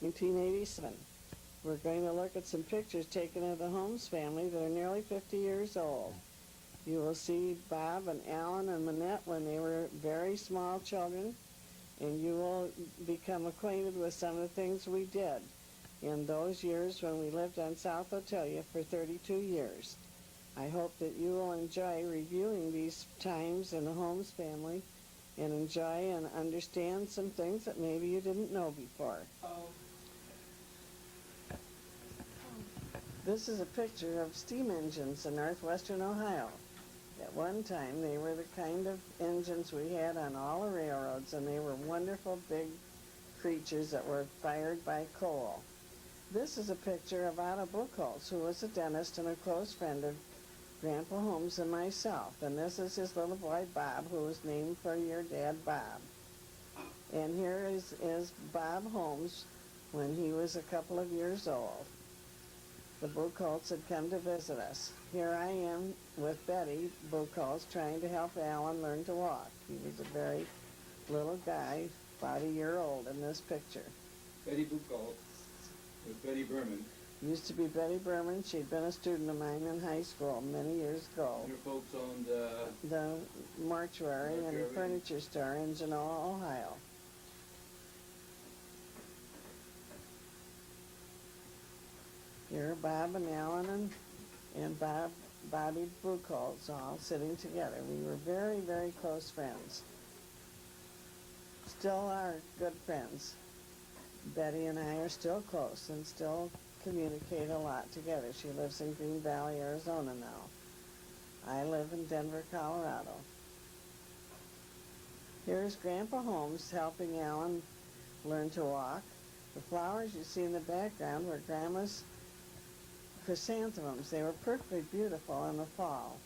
1987. We're going to look at some pictures taken of the Holmes family that are nearly 50 years old. You will see Bob and Alan and Manette when they were very small children, and you will become acquainted with some of the things we did in those years when we lived on South Otelia for 32 years. I hope that you will enjoy reviewing these times in the Holmes family and enjoy and understand some things that maybe you didn't know before. This is a picture of steam engines in northwestern Ohio. At one time, they were the kind of engines we had on all the railroads, and they were wonderful big creatures that were fired by coal. This is a picture of Otto Buchholz, who was a dentist and a close friend of Grandpa Holmes and myself. And this is his little boy, Bob, who was named for your dad, Bob. And here is Bob Holmes when he was a couple of years old. The Buchholz had come to visit us. Here I am with Betty Buchholz trying to help Alan learn to walk. He was a very little guy, about a year old in this picture. Betty Buchholz with Betty Berman. Used to be Betty Berman. She'd been a student of mine in high school many years ago. Your folks owned the mortuary and the furniture store in Genoa, Ohio. Here are Bob and Alan and Bobby Buchholz all sitting together. We were very, very close friends. Still are good friends. Betty and I are still close and still communicate a lot together. She lives in Green Valley, Arizona now. I live in Denver, Colorado. Here's Grandpa Holmes helping Alan learn to walk. The flowers you see in the background were Grandma's chrysanthemums. They were perfectly beautiful in the fall.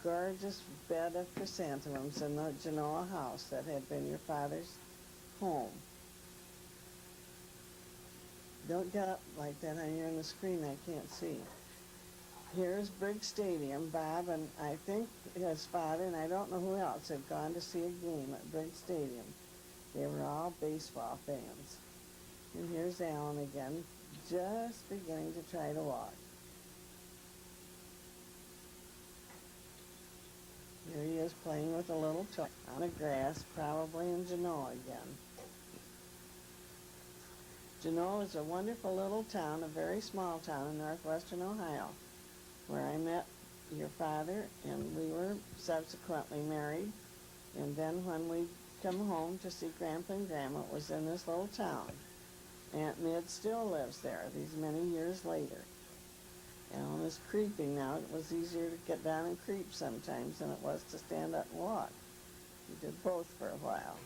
Gorgeous bed of chrysanthemums in the Genoa house that had been your father's home. Don't get up like that on your on the screen, I can't see. Here's Briggs Stadium. Bob and I think his father and I don't know who else had gone to see a game at Briggs Stadium. They were all baseball fans. And here's Alan again, just beginning to try to walk. Here he is playing with a little toy on the grass, probably in Genoa again. Genoa is a wonderful little town, a very small town in northwestern Ohio, where I met your father, and we were subsequently married. And then when we come home to see Grandpa and Grandma, it was in this little town. Aunt Mid still lives there these many years later. Alan is creeping now. It was easier to get down and creep sometimes than it was to stand up and walk. We did both for a while.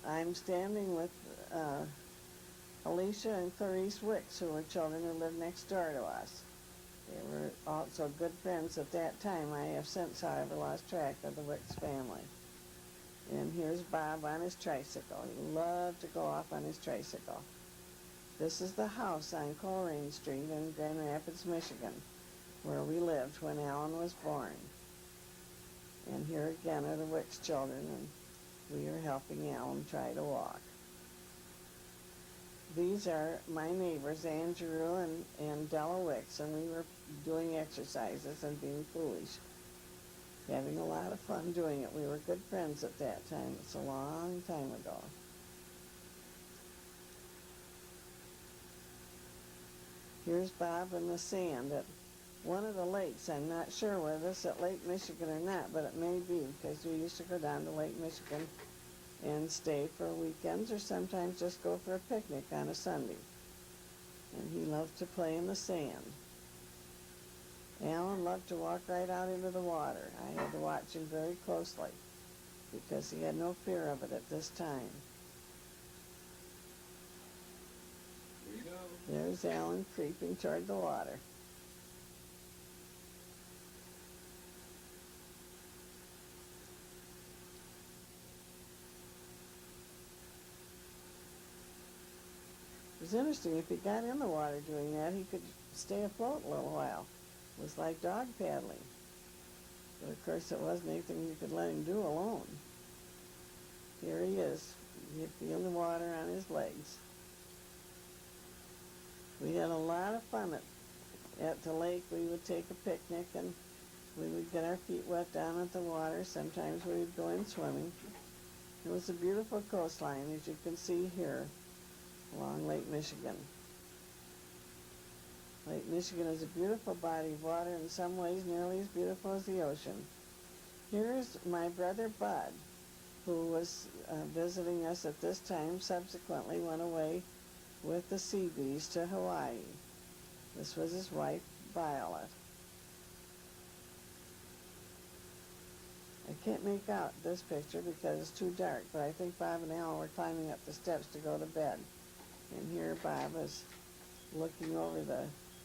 I'm standing with Alicia and Clarice Wicks, who were children who lived next door to us. They were also good friends at that time. I have since, however, lost track of the Wicks family. And here's Bob on his tricycle. He loved to go off on his tricycle. This is the house on Colrain Street in Grand Rapids, Michigan, where we lived when Alan was born. And here again are the Wicks children, and we are helping Alan try to walk. These are my neighbors, Andrew and Della Wicks, and we were doing exercises and being foolish, having a lot of fun doing it. We were good friends at that time. It's a long time ago. Here's Bob in the sand at one of the lakes. I'm not sure whether it's at Lake Michigan or not, but it may be, because we used to go down to Lake Michigan and stay for weekends or sometimes just go for a picnic on a Sunday. And he loved to play in the sand. Alan loved to walk right out into the water. I had to watch him very closely because he had no fear of it at this time. Here you go. There's Alan creeping toward the water. It was interesting. If he got in the water doing that, he could stay afloat a little while. It was like dog paddling. But of course, it wasn't anything you could let him do alone. Here he is. You feel the water on his legs. We had a lot of fun at the lake. We would take a picnic and we would get our feet wet down at the water. Sometimes we would go in swimming. It was a beautiful coastline, as you can see here, along Lake Michigan. Lake Michigan is a beautiful body of water, in some ways nearly as beautiful as the ocean. Here's my brother Bud, who was visiting us at this time, subsequently went away with the Seabees to Hawaii. This was his wife, Violet. I can't make out this picture because it's too dark, but I think Bob and Alan were climbing up the steps to go to bed. And here Bob is looking over the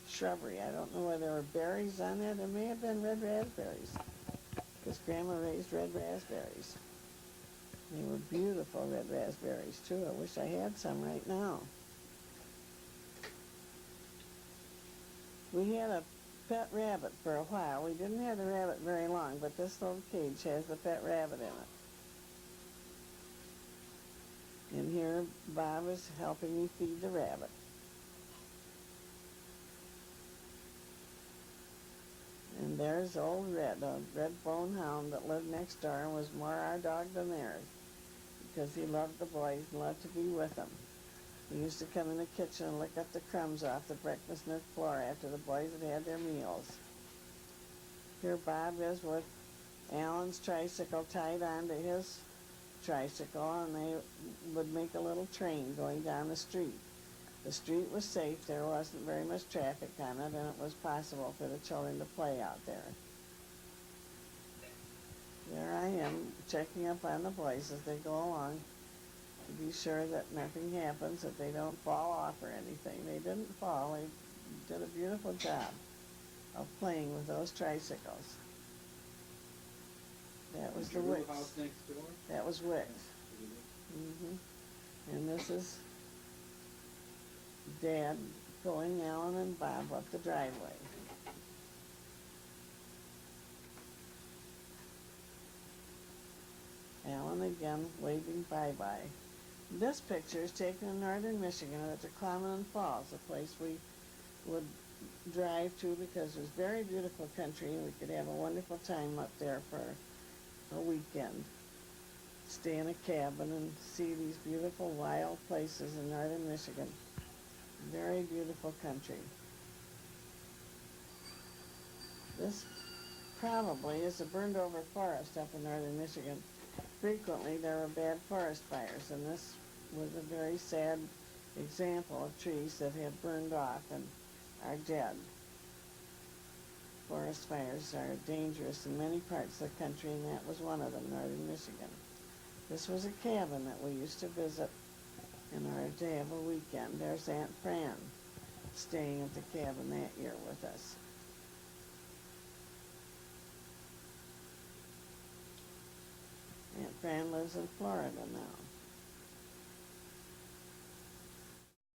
shrubbery. I don't know whether there were berries on it. It may have been red raspberries, because Grandma raised red raspberries. They were beautiful red raspberries, too. I wish I had some right now. We had a pet rabbit for a while. We didn't have the rabbit very long, but this little cage has the pet rabbit in it. And here Bob is helping me feed the rabbit. And there's old Red, a red bone hound that lived next door and was more our dog than theirs, because he loved the boys and loved to be with them. He used to come in the kitchen and lick up the crumbs off the breakfast nook floor after the boys had had their meals. Here Bob is with Alan's tricycle tied onto his tricycle, and they would make a little train going down the street. The street was safe. There wasn't very much traffic on it, and it was possible for the children to play out there. There I am, checking up on the boys as they go along, to be sure that nothing happens, that they don't fall off or anything. They didn't fall. They did a beautiful job of playing with those tricycles. That was the Wicks. House next door? That was Wicks. And this is Dad pulling Alan and Bob up the driveway. Alan again waving bye-bye. This picture is taken in northern Michigan at Tahquamenon Falls, a place we would drive to because it was very beautiful country and we could have a wonderful time up there for a weekend. Stay in a cabin and see these beautiful wild places in northern Michigan. Very beautiful country. This probably is a burned over forest up in northern Michigan. Frequently there were bad forest fires, and this was a very sad example of trees that have burned off and are dead. Forest fires are dangerous in many parts of the country, and that was one of them, northern Michigan. This was a cabin that we used to visit in order to have a weekend. There's Aunt Fran staying at the cabin that year with us. Aunt Fran lives in Florida now.